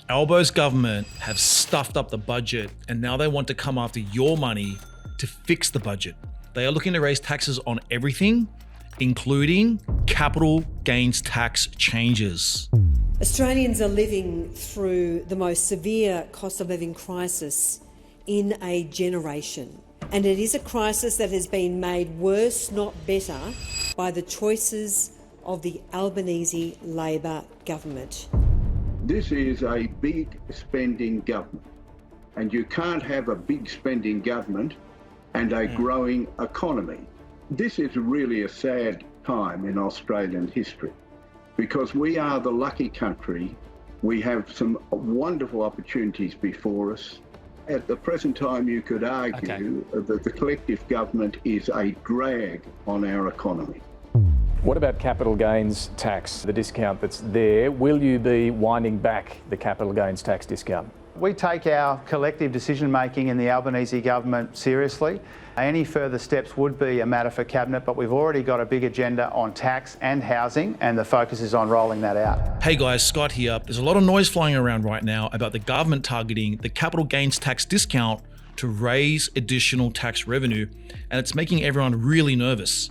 Albo's government have stuffed up the budget and now they want to come after your money to fix the budget. They are looking to raise taxes on everything, including capital gains tax changes. Australians are living through the most severe cost of living crisis in a generation. And it is a crisis that has been made worse, not better, by the choices of the Albanese Labor government. This is a big spending government, and you can't have a big spending government and a growing economy. This is really a sad time in Australian history because we are the lucky country. We have some wonderful opportunities before us. At the present time, you could argue that the collective government is a drag on our economy. What about capital gains tax, the discount that's there? Will you be winding back the capital gains tax discount? We take our collective decision-making in the Albanese government seriously. Any further steps would be a matter for Cabinet, but we've already got a big agenda on tax and housing, and the focus is on rolling that out. Hey guys, Scott here. There's a lot of noise flying around right now about the government targeting the capital gains tax discount to raise additional tax revenue, and it's making everyone really nervous.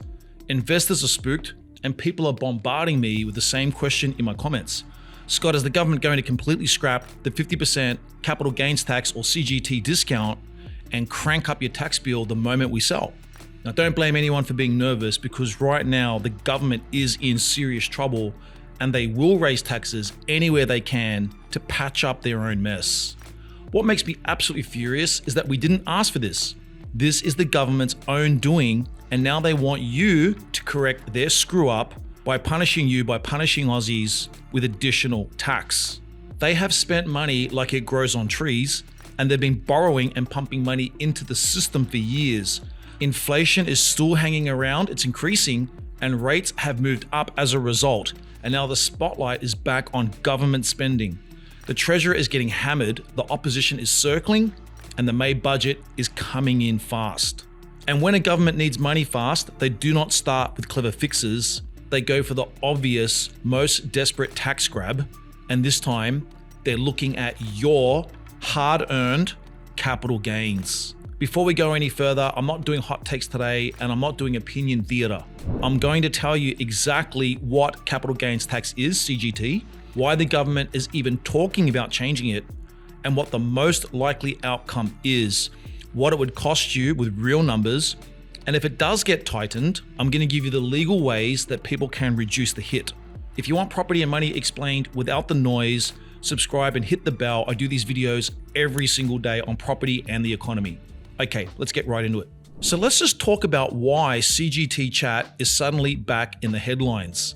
Investors are spooked, and people are bombarding me with the same question in my comments. Scott, is the government going to completely scrap the 50% capital gains tax or CGT discount and crank up your tax bill the moment we sell? Now, don't blame anyone for being nervous because right now the government is in serious trouble and they will raise taxes anywhere they can to patch up their own mess. What makes me absolutely furious is that we didn't ask for this. This is the government's own doing, and now they want you to correct their screw up by punishing Aussies with additional tax. They have spent money like it grows on trees, and they've been borrowing and pumping money into the system for years. Inflation is still hanging around, it's increasing, and rates have moved up as a result. And now the spotlight is back on government spending. The Treasurer is getting hammered, the opposition is circling, and the May budget is coming in fast. And when a government needs money fast, they do not start with clever fixes. They go for the obvious, most desperate tax grab. And this time, they're looking at your hard-earned capital gains. Before we go any further, I'm not doing hot takes today, and I'm not doing opinion theater. I'm going to tell you exactly what capital gains tax is, CGT, why the government is even talking about changing it, and what the most likely outcome is, what it would cost you with real numbers, and if it does get tightened, I'm going to give you the legal ways that people can reduce the hit. If you want property and money explained without the noise, subscribe and hit the bell. I do these videos every single day on property and the economy. Okay, let's get right into it. So let's just talk about why CGT chat is suddenly back in the headlines.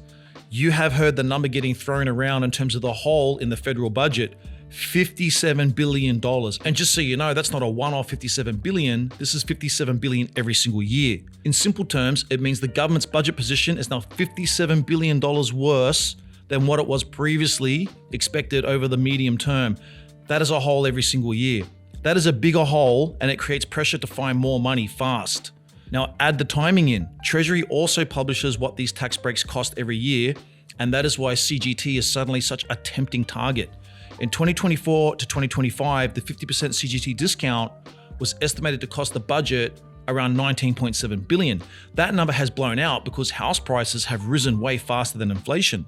You have heard the number getting thrown around in terms of the hole in the federal budget, $57 billion. And just so you know, that's not a one-off $57 billion. This is $57 billion every single year. In simple terms, it means the government's budget position is now $57 billion worse than what it was previously expected over the medium term. That is a hole every single year. That is a bigger hole, and it creates pressure to find more money fast. Now add the timing in. Treasury also publishes what these tax breaks cost every year, and that is why CGT is suddenly such a tempting target. In 2024 to 2025, the 50% CGT discount was estimated to cost the budget around $19.7 billion. That number has blown out because house prices have risen way faster than inflation.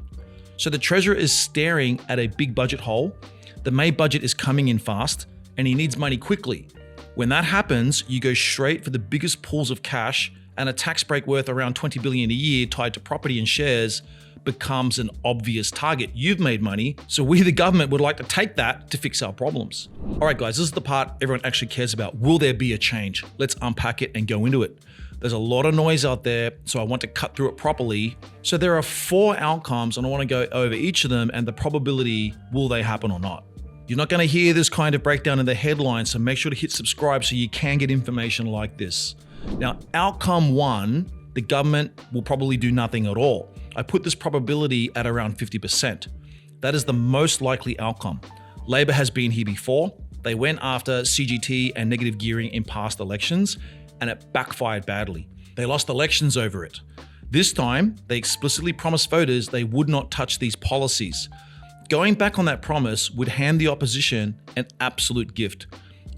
So the Treasurer is staring at a big budget hole. The May budget is coming in fast, and he needs money quickly. When that happens, you go straight for the biggest pools of cash, and a tax break worth around $20 billion a year tied to property and shares becomes an obvious target. You've made money, so we, the government, would like to take that to fix our problems. All right, guys, this is the part everyone actually cares about. Will there be a change? Let's unpack it and go into it. There's a lot of noise out there, so I want to cut through it properly. So there are 4 outcomes, and I want to go over each of them and the probability, will they happen or not? You're not going to hear this kind of breakdown in the headlines, so make sure to hit subscribe so you can get information like this. Now, outcome 1, the government will probably do nothing at all. I put this probability at around 50%. That is the most likely outcome. Labor has been here before. They went after CGT and negative gearing in past elections, and it backfired badly. They lost elections over it. This time, they explicitly promised voters they would not touch these policies. Going back on that promise would hand the opposition an absolute gift.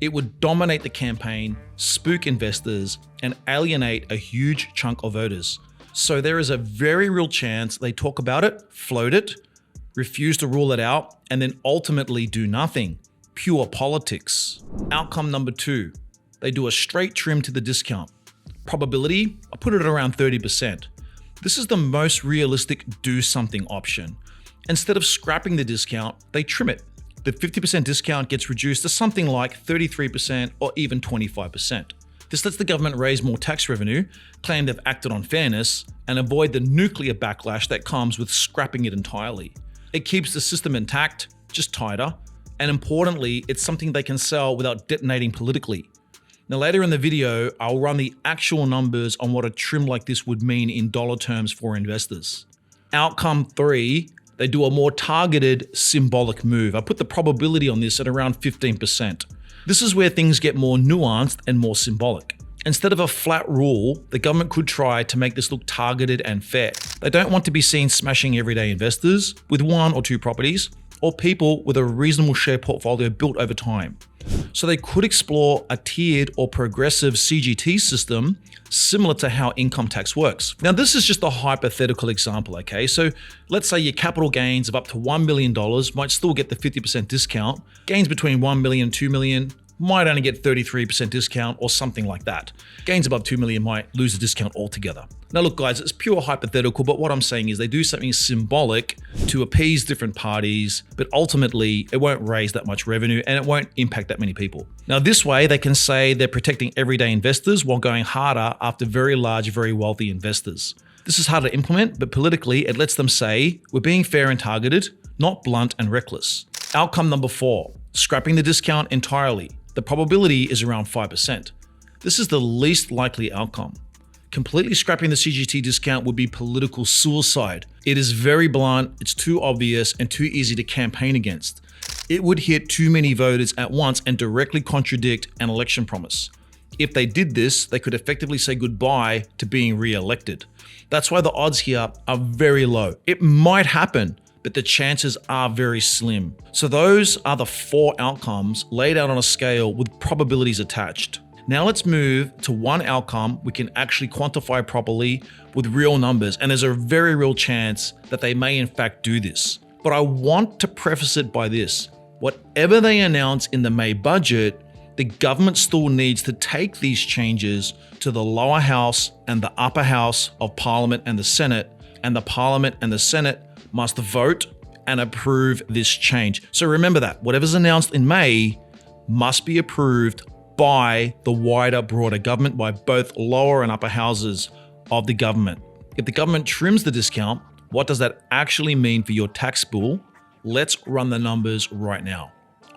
It would dominate the campaign, spook investors, and alienate a huge chunk of voters. So there is a very real chance they talk about it, float it, refuse to rule it out, and then ultimately do nothing. Pure politics. Outcome number 2, they do a straight trim to the discount. Probability, I put it at around 30%. This is the most realistic do something option. Instead of scrapping the discount, they trim it. The 50% discount gets reduced to something like 33% or even 25%. This lets the government raise more tax revenue, claim they've acted on fairness, and avoid the nuclear backlash that comes with scrapping it entirely. It keeps the system intact, just tighter, and importantly, it's something they can sell without detonating politically. Now later in the video, I'll run the actual numbers on what a trim like this would mean in dollar terms for investors. Outcome 3, they do a more targeted symbolic move. I put the probability on this at around 15%. This is where things get more nuanced and more symbolic. Instead of a flat rule, the government could try to make this look targeted and fair. They don't want to be seen smashing everyday investors with 1 or 2 properties, or people with a reasonable share portfolio built over time. So they could explore a tiered or progressive CGT system similar to how income tax works. Now, this is just a hypothetical example, okay? So let's say your capital gains of up to $1 million might still get the 50% discount. Gains between 1 million and 2 million might only get 33% discount or something like that. Gains above 2 million might lose the discount altogether. Now look guys, it's pure hypothetical, but what I'm saying is they do something symbolic to appease different parties, but ultimately it won't raise that much revenue and it won't impact that many people. Now this way they can say they're protecting everyday investors while going harder after very large, very wealthy investors. This is hard to implement, but politically it lets them say, we're being fair and targeted, not blunt and reckless. Outcome number 4, scrapping the discount entirely. The probability is around 5%. This is the least likely outcome. Completely scrapping the CGT discount would be political suicide. It is very blunt, it's too obvious, and too easy to campaign against. It would hit too many voters at once and directly contradict an election promise. If they did this, they could effectively say goodbye to being re-elected. That's why the odds here are very low. It might happen, but the chances are very slim. So those are the 4 outcomes laid out on a scale with probabilities attached. Now let's move to one outcome we can actually quantify properly with real numbers, and there's a very real chance that they may in fact do this. But I want to preface it by this. Whatever they announce in the May budget, the government still needs to take these changes to the lower house and the upper house of Parliament and the Senate, and the Parliament and the Senate must vote and approve this change. So remember that whatever's announced in May must be approved by the wider, broader government, by both lower and upper houses of the government. If the government trims the discount, what does that actually mean for your tax bill? Let's run the numbers right now.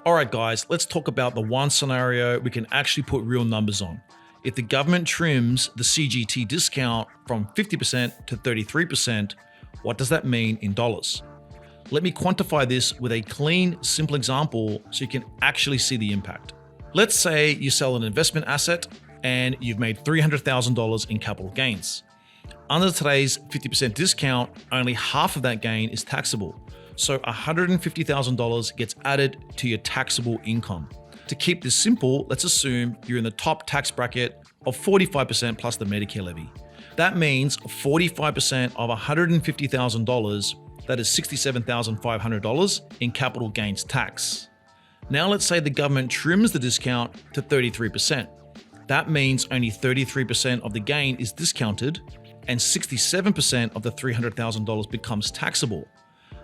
All right, guys, let's talk about the one scenario we can actually put real numbers on. If the government trims the CGT discount from 50% to 33%, what does that mean in dollars? Let me quantify this with a clean, simple example so you can actually see the impact. Let's say you sell an investment asset and you've made $300,000 in capital gains. Under today's 50% discount, only half of that gain is taxable. So $150,000 gets added to your taxable income. To keep this simple, let's assume you're in the top tax bracket of 45% plus the Medicare levy. That means 45% of $150,000, that is $67,500 in capital gains tax. Now let's say the government trims the discount to 33%. That means only 33% of the gain is discounted and 67% of the $300,000 becomes taxable.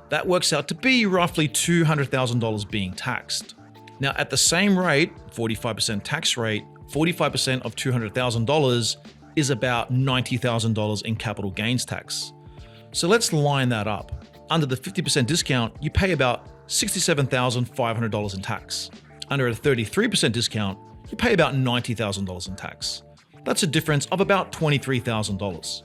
That works out to be roughly $200,000 being taxed. Now at the same rate, 45% tax rate, 45% of $200,000 is about $90,000 in capital gains tax. So let's line that up. Under the 50% discount, you pay about $67,500 in tax. Under a 33% discount, you pay about $90,000 in tax. That's a difference of about $23,000.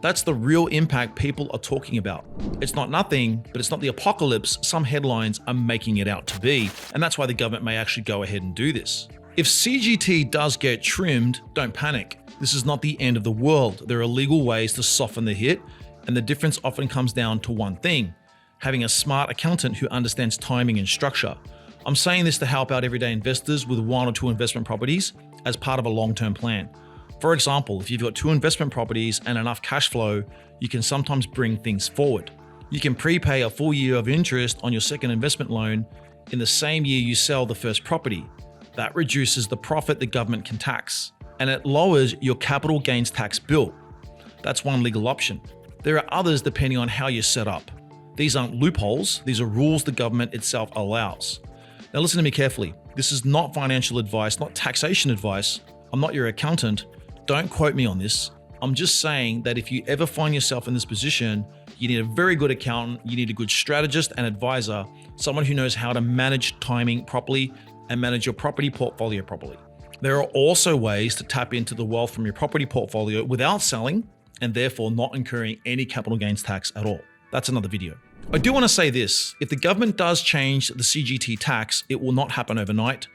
That's the real impact people are talking about. It's not nothing, but it's not the apocalypse some headlines are making it out to be, and that's why the government may actually go ahead and do this. If CGT does get trimmed, don't panic. This is not the end of the world. There are legal ways to soften the hit, and the difference often comes down to one thing. having a smart accountant who understands timing and structure. I'm saying this to help out everyday investors with 1 or 2 investment properties as part of a long-term plan. For example, if you've got 2 investment properties and enough cash flow, you can sometimes bring things forward. You can prepay a full year of interest on your second investment loan in the same year you sell the first property. That reduces the profit the government can tax, and it lowers your capital gains tax bill. That's one legal option. There are others depending on how you're set up. These aren't loopholes, these are rules the government itself allows. Now listen to me carefully. This is not financial advice, not taxation advice. I'm not your accountant. Don't quote me on this. I'm just saying that if you ever find yourself in this position, you need a very good accountant, you need a good strategist and advisor, someone who knows how to manage timing properly and manage your property portfolio properly. There are also ways to tap into the wealth from your property portfolio without selling and therefore not incurring any capital gains tax at all. That's another video. I do want to say this, if the government does change the CGT tax, it will not happen overnight,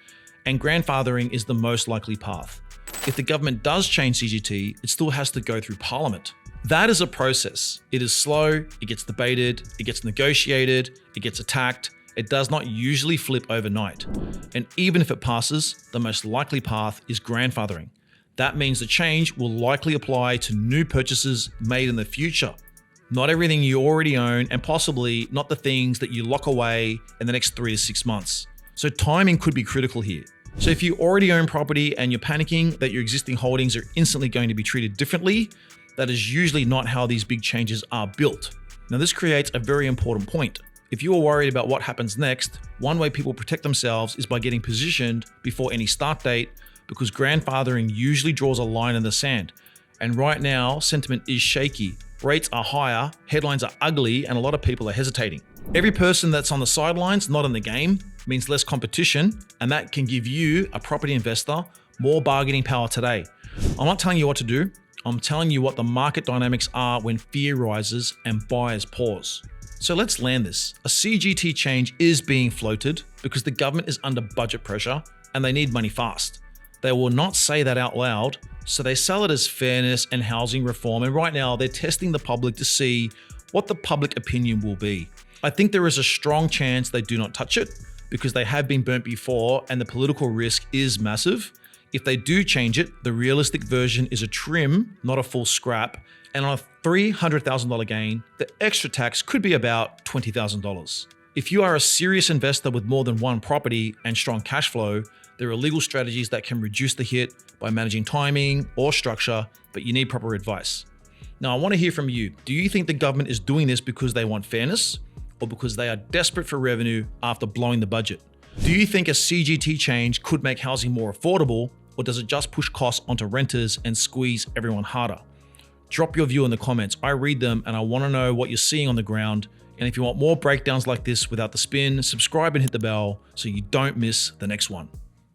and grandfathering is the most likely path. If the government does change CGT, it still has to go through Parliament. That is a process. It is slow, it gets debated, it gets negotiated, it gets attacked. It does not usually flip overnight. And even if it passes, the most likely path is grandfathering. That means the change will likely apply to new purchases made in the future. Not everything you already own, and possibly not the things that you lock away in the next 3 to 6 months. So timing could be critical here. So if you already own property and you're panicking that your existing holdings are instantly going to be treated differently, that is usually not how these big changes are built. Now this creates a very important point. If you are worried about what happens next, one way people protect themselves is by getting positioned before any start date, because grandfathering usually draws a line in the sand. And right now, sentiment is shaky. Rates are higher, headlines are ugly, and a lot of people are hesitating. Every person that's on the sidelines, not in the game, means less competition, and that can give you, a property investor, more bargaining power today. I'm not telling you what to do. I'm telling you what the market dynamics are when fear rises and buyers pause. So let's land this. A CGT change is being floated because the government is under budget pressure and they need money fast. They will not say that out loud, so they sell it as fairness and housing reform, and right now they're testing the public to see what the public opinion will be. I think there is a strong chance they do not touch it because they have been burnt before and the political risk is massive. If they do change it, the realistic version is a trim, not a full scrap, and on a $300,000 gain, the extra tax could be about $20,000. If you are a serious investor with more than one property and strong cash flow, there are legal strategies that can reduce the hit by managing timing or structure, but you need proper advice. Now, I want to hear from you. Do you think the government is doing this because they want fairness or because they are desperate for revenue after blowing the budget? Do you think a CGT change could make housing more affordable, or does it just push costs onto renters and squeeze everyone harder? Drop your view in the comments. I read them and I want to know what you're seeing on the ground. And if you want more breakdowns like this without the spin, subscribe and hit the bell so you don't miss the next one.